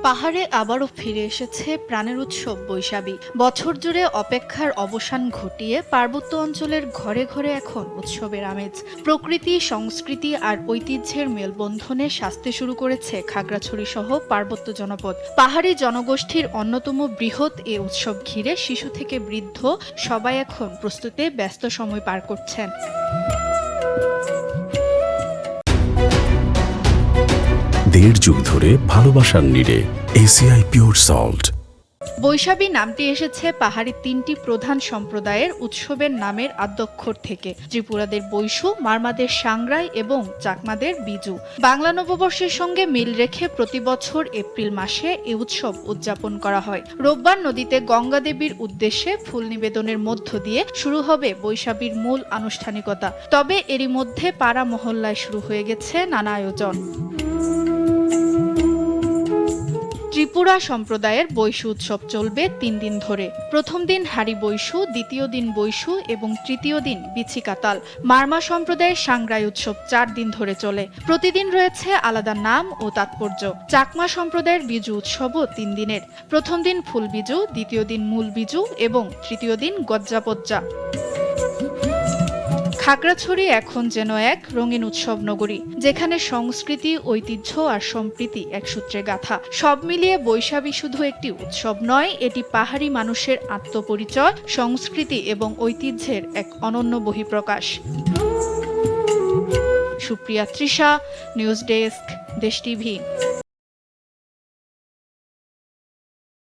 পাহাড়ে আবারও ফিরে এসেছে প্রাণের উৎসব বৈশাখী। বছর জুড়ে অপেক্ষার অবসান ঘটিয়ে পার্বত্য অঞ্চলের ঘরে ঘরে এখন উৎসবের আমেজ। প্রকৃতি, সংস্কৃতি আর ঐতিহ্যের মেলবন্ধনে সাজতে শুরু করেছে খাগড়াছড়ি সহ পার্বত্য জনপদ। পাহাড়ি জনগোষ্ঠীর অন্যতম বৃহৎ এ উৎসব ঘিরে শিশু থেকে বৃদ্ধ সবাই এখন প্রস্তুতে ব্যস্ত সময় পার করছেন। দেড় যুগ ধরে ভালোবাসার নিড়ে এসিআই পিওর সল্ট। বৈশাখী নামটি এসেছে পাহাড়ি তিনটি প্রধান সম্প্রদায়ের উৎসবের নামের আদ্যক্ষর থেকে: ত্রিপুরাদের বৈশু, মারমাদের সাংগ্রাই এবং চাকমাদের বিজু। বাংলা নববর্ষের সঙ্গে মিল রেখে প্রতি বছর এপ্রিল মাসে এ উৎসব উদযাপন করা হয়। রোববার নদীতে গঙ্গা দেবীর উদ্দেশ্যে ফুল নিবেদনের মধ্য দিয়ে শুরু হবে বৈশাখীর মূল আনুষ্ঠানিকতা। তবে এরই মধ্যে পাড়া মহল্লায় শুরু হয়ে গেছে নানা আয়োজন। ত্রিপুরা সম্প্রদায়ের বৈশু উৎসব চলবে ৩ দিন ধরে। প্রথম দিন হাড়ি বৈশু, দ্বিতীয় দিন বৈশু এবং তৃতীয় দিন বিছিকাতাল। মারমা সম্প্রদায়ের সাংগ্রাই উৎসব ৪ দিন ধরে চলে। প্রতিদিন রয়েছে আলাদা নাম ও তাৎপর্য। চাকমা সম্প্রদায়ের বিজু উৎসবও ৩ দিনের। প্রথম দিন ফুল বিজু, দ্বিতীয় দিন মূল বিজু এবং তৃতীয় দিন গজ্জাপজ্জা। খাগড়াছড়ি এখন যেন এক রঙিন উৎসব নগরী, যেখানে সংস্কৃতি, ঐতিহ্য আর সম্প্রীতি এক সূত্রে গাঁথা। সব মিলিয়ে বৈশাখী শুধু একটি উৎসব নয়, এটি পাহাড়ি মানুষের আত্মপরিচয়, সংস্কৃতি এবং ঐতিহ্যের এক অনন্য বহিঃপ্রকাশ। সুপ্রিয়া তৃষা, নিউজ ডেস্ক, দেশ টিভি।